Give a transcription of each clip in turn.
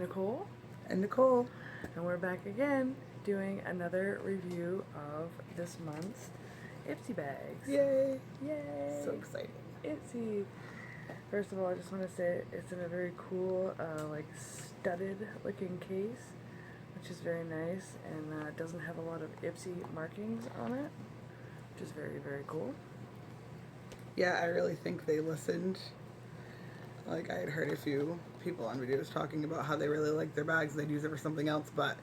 Nicole. And Nicole. And we're back again doing another review of this month's Ipsy bags. Yay! Yay! So exciting. Ipsy. First of all, I just want to say it's in a very cool, like studded looking case, which is very nice, and it doesn't have a lot of Ipsy markings on it, which is very, very cool. Yeah, I really think they listened. Like, I had heard a few people on videos talking about how they really like their bags. They'd use it for something else, but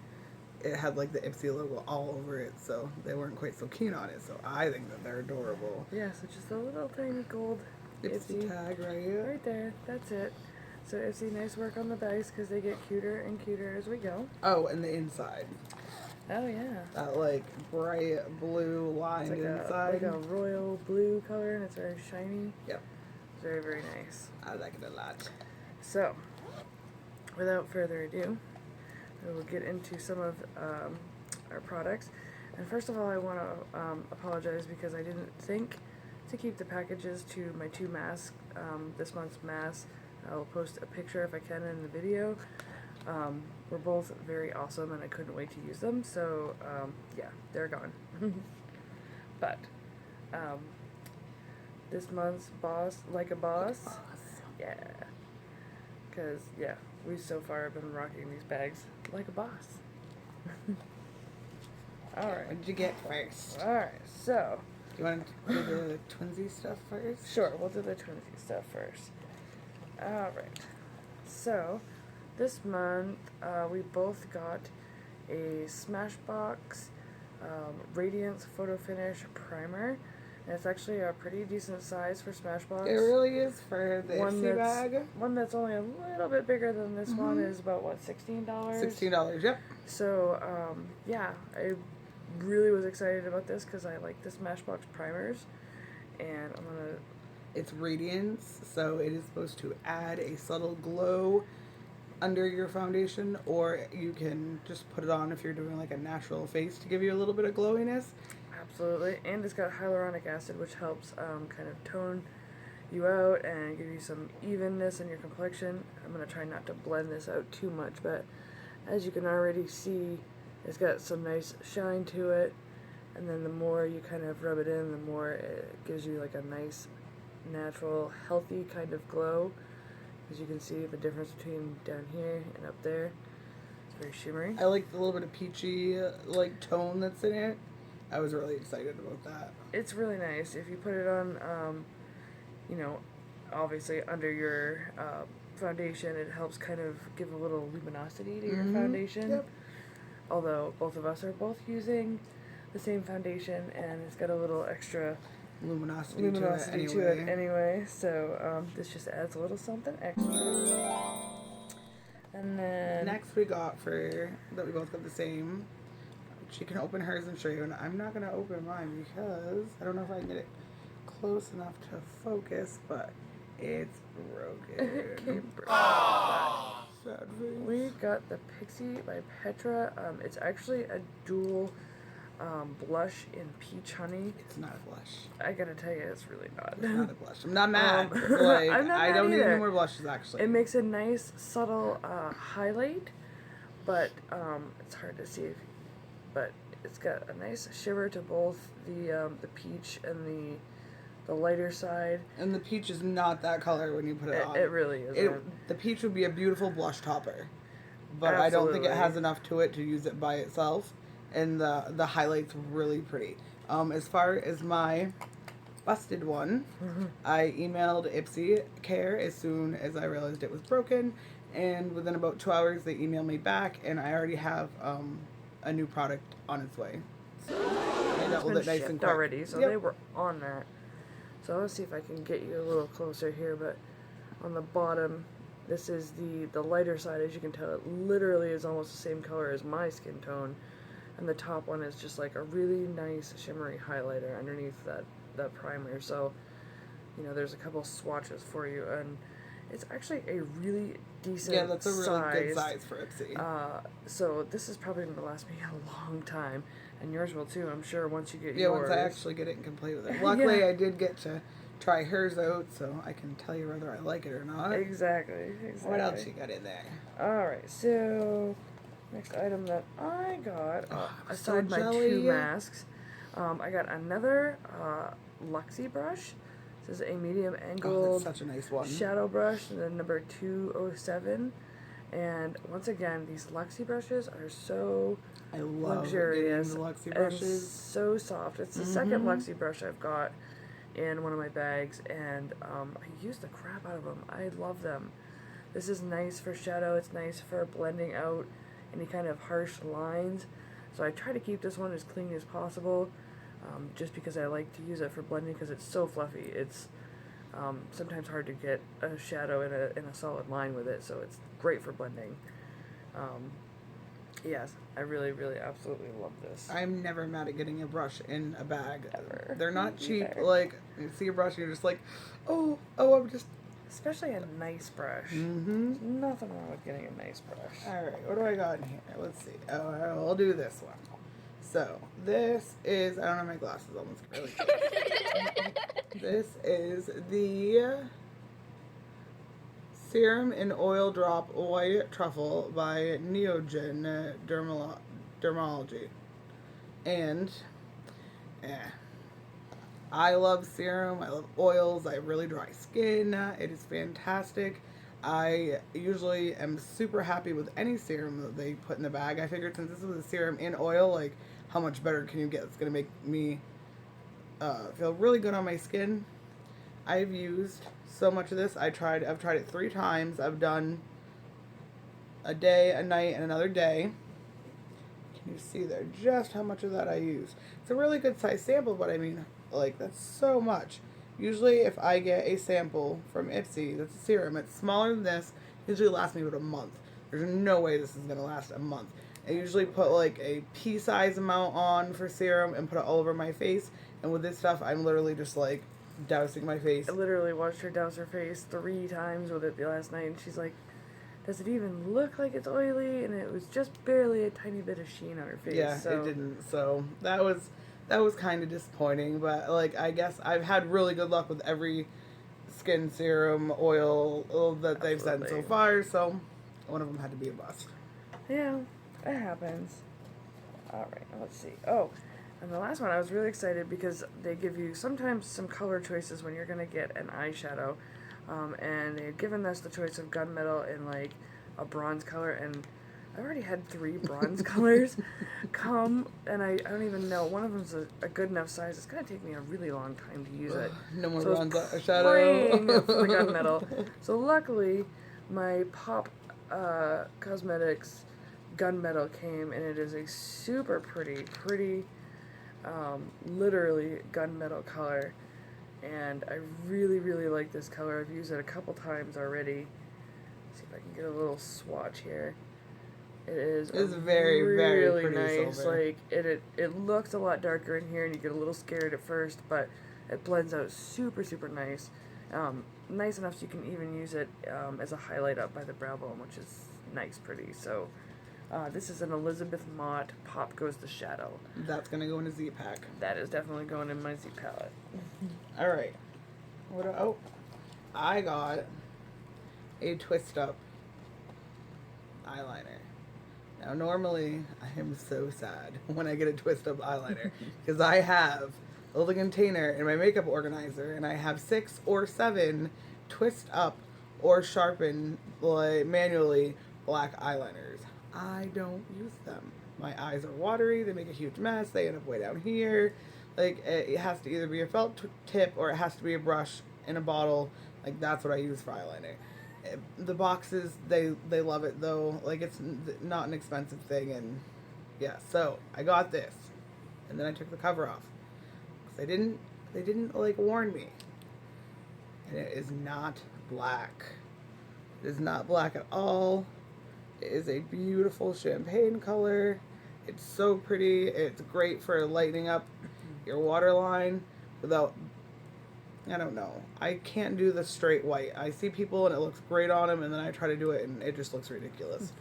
it had like the Ipsy logo all over it, so they weren't quite so keen on it. So I think that they're adorable. Yeah, so just a little tiny gold Ipsy tag right there. That's it. So Ipsy, nice work on the bags because they get cuter and cuter as we go. Oh, and the inside. Oh yeah. That like bright blue lined inside. Like a royal blue color, and it's very shiny. Yep. Very, very nice. I like it a lot. So, without further ado, we will get into some of our products. And first of all, I want to apologize because I didn't think to keep the packages to my two masks. This month's masks, I'll post a picture if I can in the video. We're both very awesome, and I couldn't wait to use them. So, yeah, they're gone. But, this month's boss, like a boss. Yeah. Because, yeah, we so far have been rocking these bags like a boss. Alright. What did you get first? Alright, so. Do you want to do the twinsy stuff first? Sure, we'll do the twinsy stuff first. Alright. So, this month, we both got a Smashbox Radiance Photo Finish Primer. And it's actually a pretty decent size for Smashbox. It really is for the Ipsy bag. One that's only a little bit bigger than this one is about, what, $16? $16, yep. So, yeah, I really was excited about this because I like the Smashbox primers. And I'm going to... It's Radiance, so it is supposed to add a subtle glow under your foundation, or you can just put it on if you're doing like a natural face to give you a little bit of glowiness. Absolutely, and it's got hyaluronic acid, which helps kind of tone you out and give you some evenness in your complexion. I'm going to try not to blend this out too much, but as you can already see, it's got some nice shine to it, and then the more you kind of rub it in, the more it gives you like a nice, natural, healthy kind of glow. As you can see, the difference between down here and up there. It's very shimmery. I like the little bit of peachy like tone that's in it. I was really excited about that. It's really nice. If you put it on, you know, obviously under your foundation, it helps kind of give a little luminosity to your foundation. Yep. Although both of us are both using the same foundation, and it's got a little extra luminosity to it anyway. So this just adds a little something extra. And then next we got that we both got the same. She can open hers and show you, and I'm not going to open mine because I don't know if I can get it close enough to focus, but it's broken. Sad face. We got the Pixie by Petra. It's actually a dual blush in peach honey. It's not a blush. I gotta tell you, it's really not. It's not a blush. I'm not mad. Like, I'm not I mad don't need either. any more blushes, actually. It makes a nice, subtle highlight, but it's hard to see. But it's got a nice shimmer to both the peach and the lighter side. And the peach is not that color when you put it on. It really isn't. The peach would be a beautiful blush topper, but Absolutely. I don't think it has enough to it to use it by itself. And the highlight's really pretty. As far as my busted one, I emailed Ipsy Care as soon as I realized it was broken, and within about 2 hours they emailed me back, and I already have a new product on its way. So I dealt with it nice and quick already, so they were on that. So let's see if I can get you a little closer here, but on the bottom, this is the lighter side. As you can tell, it literally is almost the same color as my skin tone. And the top one is just like a really nice shimmery highlighter underneath that primer. So, you know, there's a couple swatches for you, and it's actually a really decent size. Yeah, that's a really good size for Ipsy. So this is probably going to last me a long time, and yours will too, I'm sure, once you get yours. Yeah, once I actually get it and can play with it. Luckily, I did get to try hers out so I can tell you whether I like it or not. Exactly. What else you got in there? Alright, so next item that I got, aside so my 2 masks, I got another Luxie brush. This is a medium angled that's such a nice one. shadow brush, the number 207. And once again, these Luxie brushes are so I love luxurious the Luxie and brushes. so soft. It's the second Luxie brush I've got in one of my bags, and I use the crap out of them. I love them. This is nice for shadow. It's nice for blending out any kind of harsh lines. So I try to keep this one as clean as possible, just because I like to use it for blending because it's so fluffy. It's sometimes hard to get a shadow in a solid line with it, so it's great for blending. Yes, I really, really, absolutely love this. I'm never mad at getting a brush in a bag. Ever. They're not cheap. Either. Like, you see a brush and you're just like, I'm just... Especially a nice brush. Mm-hmm. There's nothing wrong with getting a nice brush. Alright, what do I got in here? Let's see. I'll do this one. So, this is... I don't have my glasses on. Let's get really close. This is the Serum and Oil Drop White Truffle by Neogen Dermology. And, I love serum. I love oils. I have really dry skin. It is fantastic. I usually am super happy with any serum that they put in the bag. I figured since this was a serum in oil, like, how much better can you get? It's going to make me feel really good on my skin. I've used so much of this. I've tried it 3 times. I've done a day, a night, and another day. Can you see there just how much of that I use? It's a really good size sample, but I mean, like, that's so much. Usually if I get a sample from Ipsy that's a serum, it's smaller than this, usually lasts me about a month. There's no way this is going to last a month. I usually put like a pea-size amount on for serum and put it all over my face. And with this stuff, I'm literally just like dousing my face. I literally watched her douse her face 3 times with it the last night, and she's like, does it even look like it's oily? And it was just barely a tiny bit of sheen on her face. Yeah, so. It didn't. So that was kind of disappointing. But like, I guess I've had really good luck with every skin serum oil that they've sent so far. So one of them had to be a bust. Yeah, it happens. All right, let's see. Oh, and the last one, I was really excited because they give you sometimes some color choices when you're going to get an eyeshadow. And they had given us the choice of gunmetal and like a bronze color, and I already had 3 bronze colors come, and I don't even know. One of them's a good enough size. It's going to take me a really long time to use it. No more so bronze praying shadow. for the gunmetal. So luckily, my Pop Cosmetics gunmetal came, and it is a super pretty, literally gunmetal color. And I really, really like this color. I've used it a couple times already. Let's see if I can get a little swatch here. It's very, really very pretty nice. silver. Like it looks a lot darker in here, and you get a little scared at first, but it blends out super, super nice. Nice enough so you can even use it as a highlight up by the brow bone, which is nice, pretty. So this is an Elizabeth Mott Pop Goes the Shadow. That's gonna go in a Z pack. That is definitely going in my Z palette. All right. I got a twist up eyeliner. Now, normally, I am so sad when I get a twist up eyeliner because I have a little container in my makeup organizer, and I have 6 or 7 twist up or sharpen manually black eyeliners. I don't use them. My eyes are watery. They make a huge mess. They end up way down here. Like, it has to either be a felt tip or it has to be a brush in a bottle. Like, that's what I use for eyeliner. The boxes, they love it, though. Like, it's not an expensive thing. And, yeah, so I got this. And then I took the cover off. Because they didn't, like, warn me. And it is not black. It is not black at all. It is a beautiful champagne color. It's so pretty. It's great for lightening up your waterline without, I don't know. I can't do the straight white. I see people and it looks great on them, and then I try to do it and it just looks ridiculous.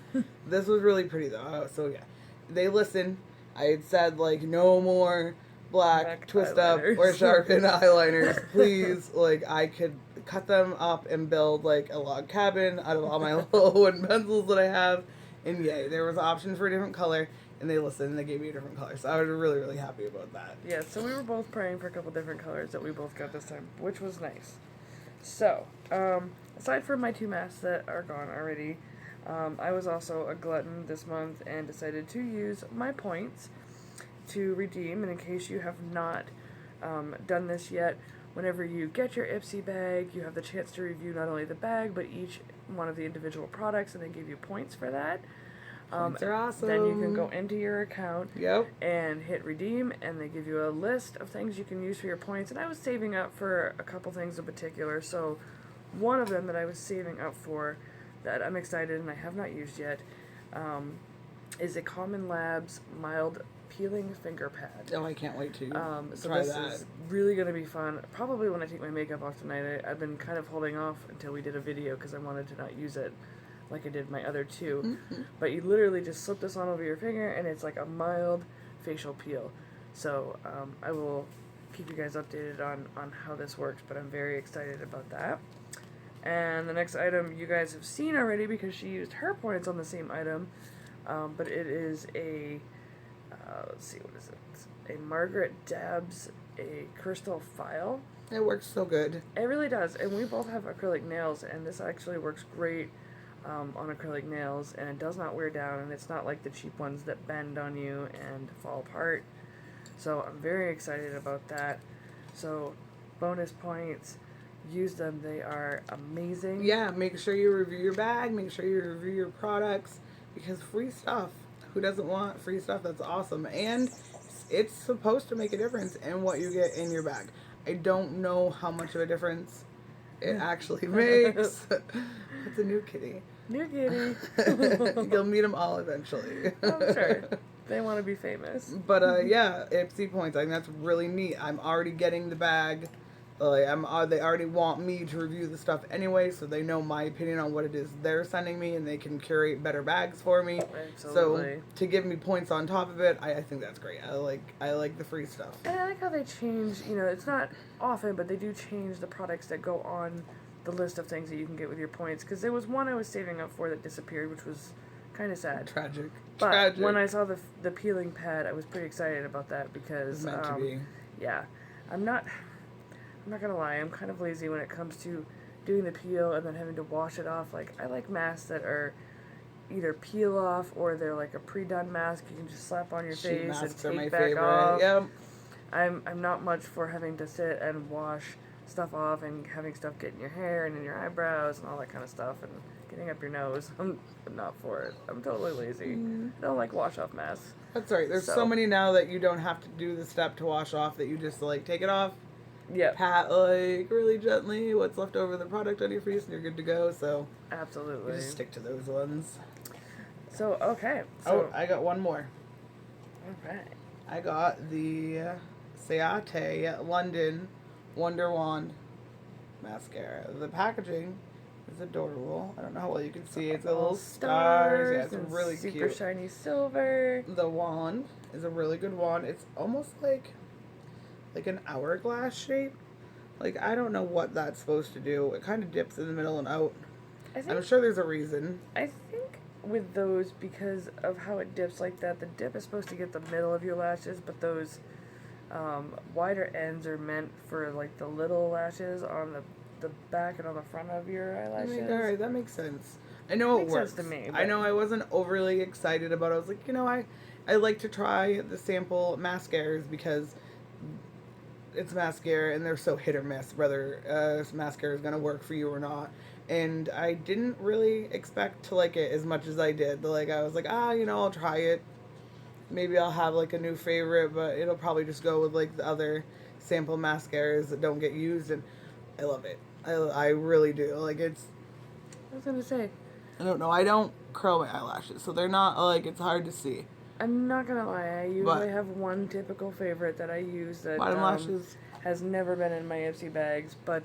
This was really pretty though. So yeah, they listened. I had said like no more black twist up or sharpen eyeliners, please. Like, I could cut them up and build like a log cabin out of all my little wooden pencils that I have. And yay, there was an option for a different color, and they listened and they gave me a different color. So I was really, really happy about that. Yeah, so we were both praying for a couple different colors that we both got this time, which was nice. So, aside from my 2 masks that are gone already, I was also a glutton this month and decided to use my points to redeem. And in case you have not done this yet, whenever you get your Ipsy bag, you have the chance to review not only the bag, but each one of the individual products, and they give you points for that. Points are awesome. Then you can go into your account Yep. and hit redeem, and they give you a list of things you can use for your points. And I was saving up for a couple things in particular, so one of them that I was saving up for that I'm excited and I have not used yet is a Common Labs mild peeling finger pad. Oh, I can't wait to So try this that. is really going to be fun. Probably when I take my makeup off tonight. I've been kind of holding off until we did a video because I wanted to not use it like I did my other 2. But you literally just slip this on over your finger, and it's like a mild facial peel. So I will keep you guys updated on how this works, but I'm very excited about that. And the next item you guys have seen already because she used her points on the same item, but it is a, let's see, what is it? A Margaret Dabbs, a crystal file. It works so good. It really does, and we both have acrylic nails, and this actually works great on acrylic nails, and it does not wear down, and it's not like the cheap ones that bend on you and fall apart. So I'm very excited about that. So bonus points, use them. They are amazing. Yeah, make sure you review your bag, make sure you review your products, because free stuff. Who doesn't want free stuff? That's awesome. And it's supposed to make a difference in what you get in your bag. I don't know how much of a difference it actually makes. It's a new kitty. New kitty. You'll meet them all eventually. I'm sure. They want to be famous. But yeah, Ipsy points. I think that's really neat. I'm already getting the bag. Like they already want me to review the stuff anyway, so they know my opinion on what it is they're sending me, and they can curate better bags for me. Absolutely. So to give me points on top of it, I think that's great. I like the free stuff. And I like how they change. You know, it's not often, but they do change the products that go on the list of things that you can get with your points. Because there was one I was saving up for that disappeared, which was kind of sad. Tragic. But Tragic. when I saw the peeling pad, I was pretty excited about that because It's meant to be. Yeah, I'm not gonna lie, I'm kind of lazy when it comes to doing the peel and then having to wash it off. Like, I like masks that are either peel off or they're like a pre-done mask you can just slap on your Sheet face masks and are my take back favorite. off. Yep. I'm not much for having to sit and wash stuff off and having stuff get in your hair and in your eyebrows and all that kind of stuff and getting up your nose. I'm not for it. I'm totally lazy. I don't like wash off masks. That's right. There's so many now that you don't have to do the step to wash off, that you just like take it off. Yeah. Pat like really gently what's left over of the product on your face, and you're good to go. So Absolutely. you just stick to those ones. So okay. So I got one more. alright. I got the Ciate London Wonder Wand mascara. The packaging is adorable. I don't know how well you can see. It's a little stars. Yeah, it's and really super cute. shiny silver. The wand is a really good wand. It's almost like an hourglass shape. Like, I don't know what that's supposed to do. It kind of dips in the middle and out. I'm sure there's a reason. I think with those, because of how it dips like that, the dip is supposed to get the middle of your lashes, but those wider ends are meant for like the little lashes on the back and on the front of your eyelashes. Alright, that makes sense. I know it works. Sense to me. I know I wasn't overly excited about it. I was like, I like to try the sample mascaras because it's mascara and they're so hit or miss whether mascara is going to work for you or not. And I didn't really expect to like it as much as I did. Like, I was like, I'll try it. Maybe I'll have like a new favorite, but it'll probably just go with like the other sample mascaras that don't get used. And I love it. I really do. Like, it's... I was going to say. I don't know. I don't curl my eyelashes, so they're not like, it's hard to see. I'm not gonna lie, I usually have one typical favorite that I use that bottom lashes has never been in my Ipsy bags, but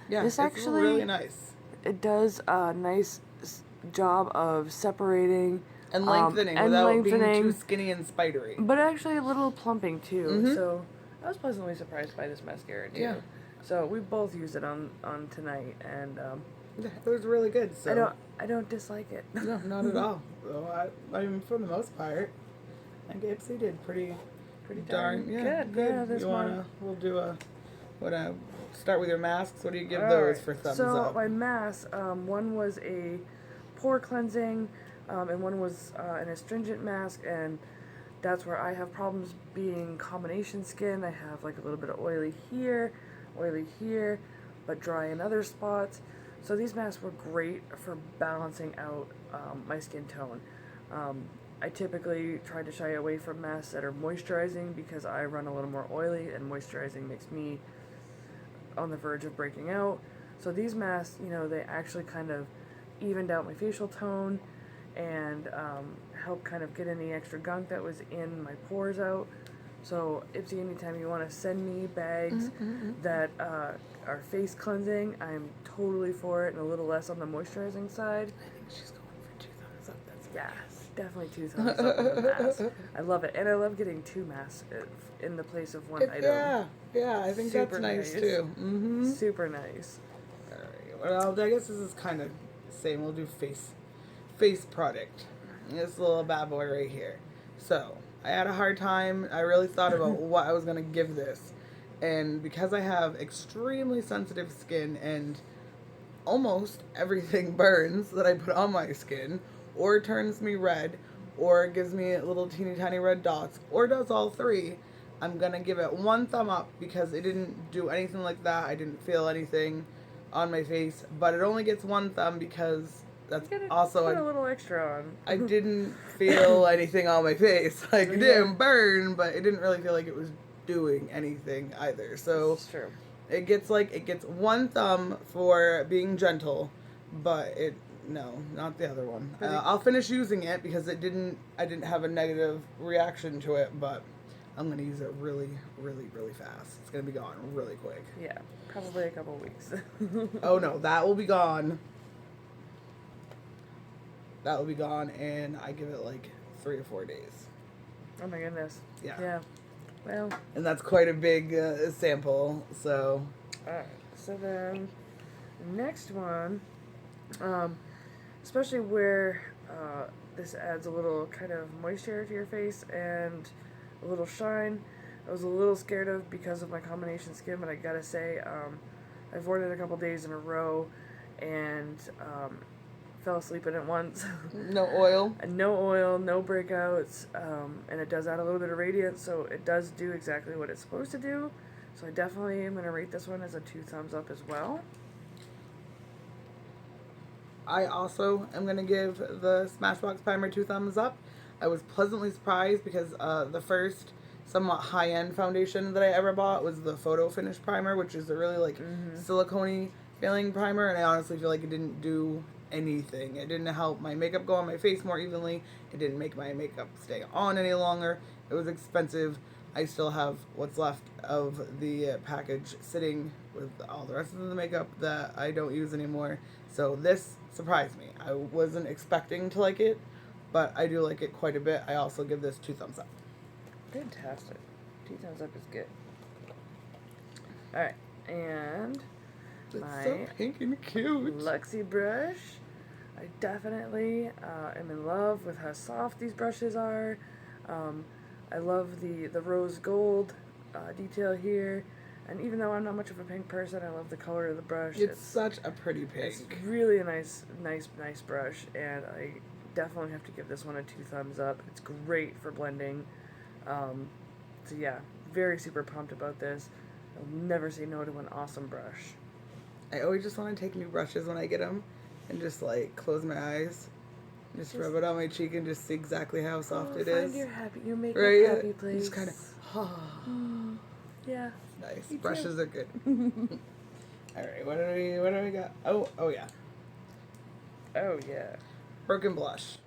yeah, this it's actually really nice. It does a nice job of separating and lengthening without being too skinny and spidery. But actually a little plumping too. So I was pleasantly surprised by this mascara too. Yeah. So we both used it on tonight, and Yeah, it was really good. So I don't dislike it. no, not at all. So I mean, for the most part, I think Ipsy did pretty darn good. good. Yeah, this You wanna? one. We'll do a start with your masks. What do you give those for thumbs so up? my masks, one was a pore cleansing, and one was an astringent mask, and that's where I have problems being combination skin. I have like a little bit of oily here, but dry in other spots. So these masks were great for balancing out my skin tone. I typically try to shy away from masks that are moisturizing because I run a little more oily, and moisturizing makes me on the verge of breaking out. So these masks, you know, they actually kind of evened out my facial tone and help kind of get any extra gunk that was in my pores out. So Ipsy, anytime you want to send me bags that are face cleansing, I'm totally for it, and a little less on the moisturizing side. I think she's going for 2 thumbs up. That's Yes, definitely 2 thumbs up on the mask. I love it, and I love getting 2 masks in the place of one item. Yeah, I think Super that's nice nice. too. Mm-hmm. Super nice. All right. Well, I guess this is kind of same. We'll do face product. This little bad boy right here. So I had a hard time. I really thought about what I was gonna give this, and because I have extremely sensitive skin and almost everything burns that I put on my skin, or turns me red, or gives me little teeny tiny red dots, or does all 3, I'm gonna give it 1 thumb up because it didn't do anything like that. I didn't feel anything on my face, but it only gets 1 thumb because that's also put a little extra on. I didn't feel anything on my face. Like, it didn't burn, but it didn't really feel like it was doing anything either. So It's true. it gets 1 thumb for being gentle, but no, not the other one. I'll finish using it because I didn't have a negative reaction to it, but I'm gonna use it really, really, really fast. It's gonna be gone really quick. Yeah, probably a couple weeks. Oh no, that will be gone. That will be gone, and I give it like 3 or 4 days. Oh my goodness. Yeah. Yeah. Well. And that's quite a big sample, so. Alright, so then, next one, especially where this adds a little kind of moisture to your face and a little shine, I was a little scared of because of my combination skin, but I gotta say, I've worn it a couple days in a row, and fell asleep in it once. No oil? No oil, no breakouts, and it does add a little bit of radiance, so it does do exactly what it's supposed to do. So I definitely am going to rate this one as a 2 thumbs up as well. I also am going to give the Smashbox Primer 2 thumbs up. I was pleasantly surprised because the first somewhat high-end foundation that I ever bought was the Photo Finish Primer, which is a really like silicone-y feeling primer, and I honestly feel like it didn't do anything. It didn't help my makeup go on my face more evenly. It didn't make my makeup stay on any longer. It was expensive. I still have what's left of the package sitting with all the rest of the makeup that I don't use anymore. So this surprised me. I wasn't expecting to like it, but I do like it quite a bit. I also give this 2 thumbs up. Fantastic. 2 thumbs up is good. Alright, and It's my so pink and cute. Luxie brush. I definitely am in love with how soft these brushes are. I love the rose gold detail here. And even though I'm not much of a pink person, I love the color of the brush. It's such a pretty pink. It's really a nice brush, and I definitely have to give this one a 2 thumbs up. It's great for blending. So yeah, very super pumped about this. I'll never say no to an awesome brush. I always just want to take new brushes when I get them and just like close my eyes, just rub it on my cheek and just see exactly how soft it is. Find your makeup Right? happy place. Just kind of, yeah. nice. Me Brushes too. are good. All right, what do we got? Oh yeah, Oh yeah. broken blush.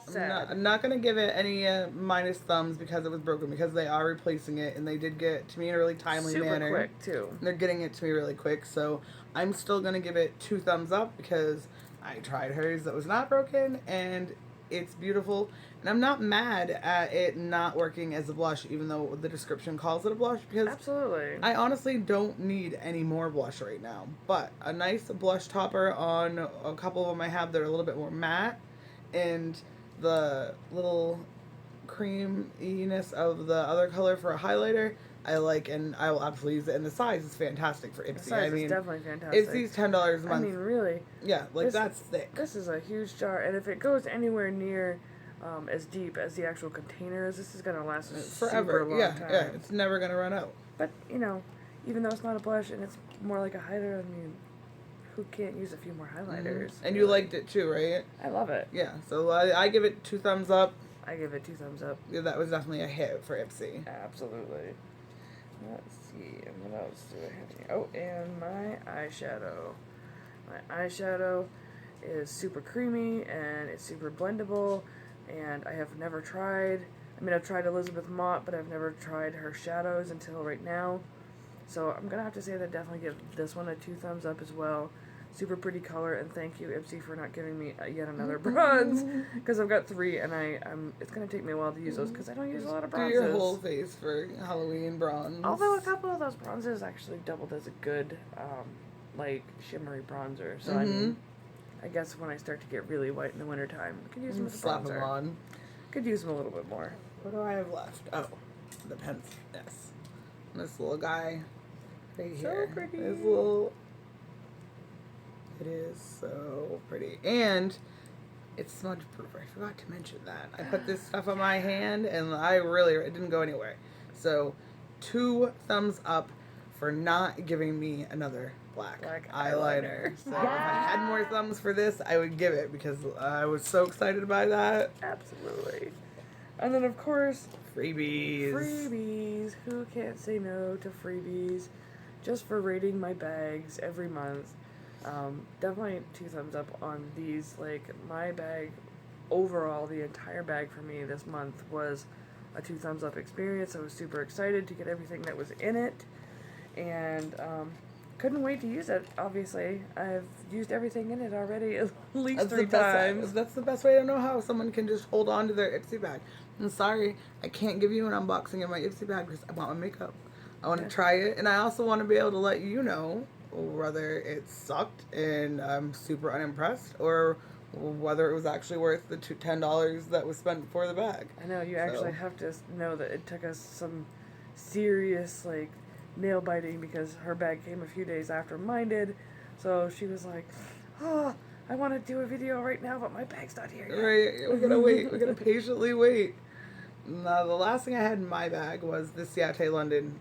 Sad. I'm not gonna give it any minus thumbs because it was broken, because they are replacing it and they did get it to me in a really timely Super manner. quick too. They're getting it to me really quick, so I'm still gonna give it 2 thumbs up because I tried hers that was not broken and It's beautiful, and I'm not mad at it not working as a blush, even though the description calls it a blush, because Absolutely. I honestly don't need any more blush right now. But a nice blush topper on a couple of them I have that are a little bit more matte, and the little creaminess of the other color for a highlighter, I like, and I will absolutely use it. And the size is fantastic for Ipsy. The size is definitely fantastic. Ipsy's $10 a month. I mean, really. Yeah, like that's thick. This is a huge jar, and if it goes anywhere near as deep as the actual container is, this is gonna last a forever. Super long time. Yeah, it's never gonna run out. But you know, even though it's not a blush and it's more like a highlighter, I mean, who can't use a few more highlighters? And you liked it too, right? I love it. Yeah, so I give it 2 thumbs up. I give it 2 thumbs up. Yeah, that was definitely a hit for Ipsy. Absolutely. Let's see, what else do I have here? Oh, and my eyeshadow. My eyeshadow is super creamy and it's super blendable, and I have never tried, I mean, I've tried Elizabeth Mott, but I've never tried her shadows until right now. So I'm going to have to say that I definitely give this one a 2 thumbs up as well. Super pretty color, and thank you, Ipsy, for not giving me yet another bronze, because I've got 3, and it's going to take me a while to use those, because I don't use a lot of bronzes. Do your whole face for Halloween bronze. Although a couple of those bronzes actually doubled as a good, like, shimmery bronzer. So, I mean, I guess when I start to get really white in the wintertime, I could use them as a slap bronzer. them on. Could use them a little bit more. What do I have left? Oh, the pencil. Yes. This little guy right here. So pretty. This little... It is so pretty. And it's smudge proof. I forgot to mention that. I put this stuff on my hand and it didn't go anywhere. So 2 thumbs up for not giving me another black eyeliner. So if I had more thumbs for this, I would give it, because I was so excited by that. Absolutely. And then, of course, freebies. Freebies. Who can't say no to freebies? Just for rating my bags every month. Definitely 2 thumbs up on these. Like, my bag, overall, the entire bag for me this month was a 2 thumbs up experience. I was super excited to get everything that was in it, and couldn't wait to use it. Obviously, I've used everything in it already at least 3 times. That's the best way to know how someone can just hold on to their Ipsy bag. I'm sorry, I can't give you an unboxing of my Ipsy bag because I want my makeup. I want to try it, and I also want to be able to let you know whether it sucked and I'm super unimpressed, or whether it was actually worth the $10 that was spent for the bag. I know, you actually have to know that it took us some serious, like, nail biting, because her bag came a few days after mine did. So she was like, oh, I want to do a video right now, but my bag's not here yet. Right, we're gonna wait. We're gonna patiently wait. Now, the last thing I had in my bag was the Ciate London,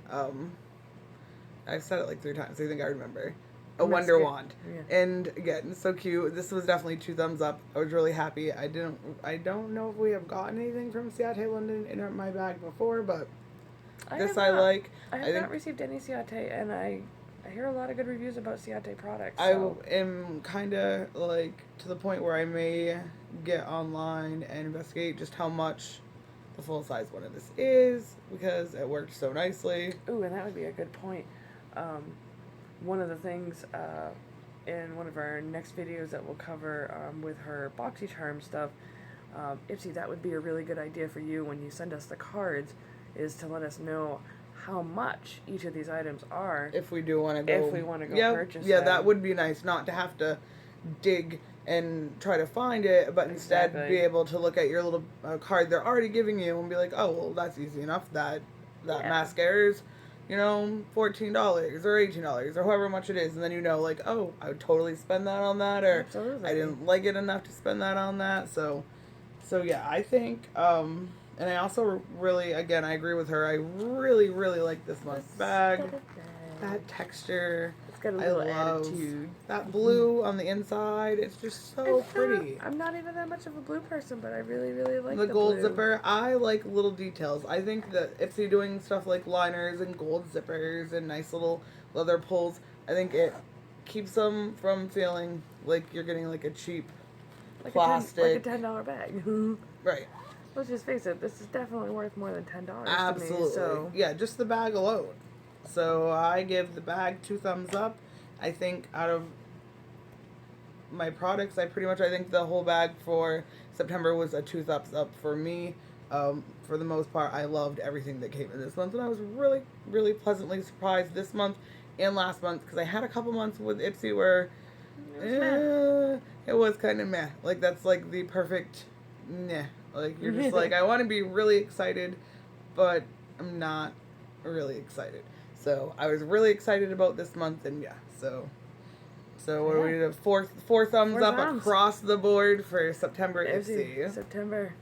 I've said it like 3 times, I think I remember. A Wonder Wand. Yeah. And again, so cute. This was definitely 2 thumbs up. I was really happy. I don't know if we have gotten anything from Ciate London in my bag before, but this I like. I have not received any Ciate, and I hear a lot of good reviews about Ciate products. So. I am kind of like to the point where I may get online and investigate just how much the full size one of this is, because it worked so nicely. Ooh, and that would be a good point. One of the things in one of our next videos that we'll cover with her BoxyCharm stuff, Ipsy, that would be a really good idea for you when you send us the cards, is to let us know how much each of these items are. If we do want to go. If we want to go purchase Yeah, them. that would be nice, not to have to dig and try to find it, but instead be able to look at your little card they're already giving you and be like, oh, well, that's easy enough. That mascara is, $14 or $18 or however much it is, and then like, oh, I would totally spend that on that, or Absolutely. I didn't like it enough to spend that on that. So yeah, I think, and I also really, again, I agree with her. I really, really like this month's bag. That texture. It's got a little attitude. That blue on the inside. It's just so pretty. I'm not even that much of a blue person, but I really, really like the gold blue. zipper. I like little details. I think that Ipsy doing stuff like liners and gold zippers and nice little leather pulls, I think it keeps them from feeling like you're getting like a cheap plastic. like a $10 bag. Right. Let's just face it, this is definitely worth more than $10 Absolutely. to me. So. Yeah, just the bag alone. So I give the bag 2 thumbs up. I think out of my products, I think the whole bag for September was a 2 thumbs up for me. For the most part, I loved everything that came in this month, and I was really, really pleasantly surprised this month and last month, because I had a couple months with Ipsy where it was kind of meh. Like, that's like the perfect meh. Like, you're just like, I want to be really excited, but I'm not really excited. So I was really excited about this month, and yeah, so what do we do? Four thumbs up across the board for September Ipsy. September.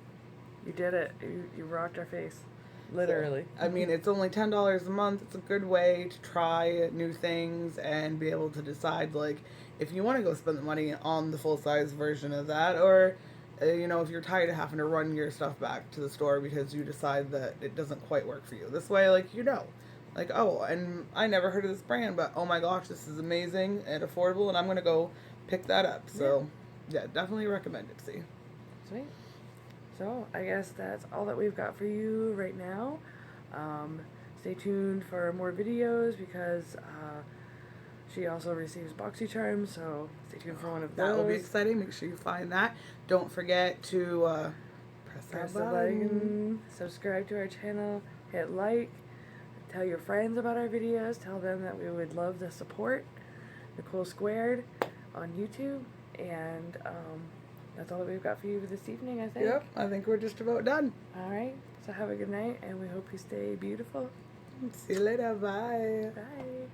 You did it. You rocked our face. Literally. So, I mean, it's only $10 a month. It's a good way to try new things and be able to decide, like, if you want to go spend the money on the full-size version of that, or, you know, if you're tired of having to run your stuff back to the store because you decide that it doesn't quite work for you. This way, like, you know. Like, oh, and I never heard of this brand, but oh my gosh, this is amazing and affordable, and I'm going to go pick that up. So, yeah, definitely recommend it. See. Sweet. So, I guess that's all that we've got for you right now. Stay tuned for more videos because she also receives BoxyCharms, so stay tuned for one of those. That will be exciting. Make sure you find that. Don't forget to press the button, subscribe to our channel, hit like. Tell your friends about our videos. Tell them that we would love the support. Nicole Squared on YouTube. And that's all that we've got for you this evening, I think. Yep, I think we're just about done. All right. So have a good night, and we hope you stay beautiful. See you later. Bye. Bye.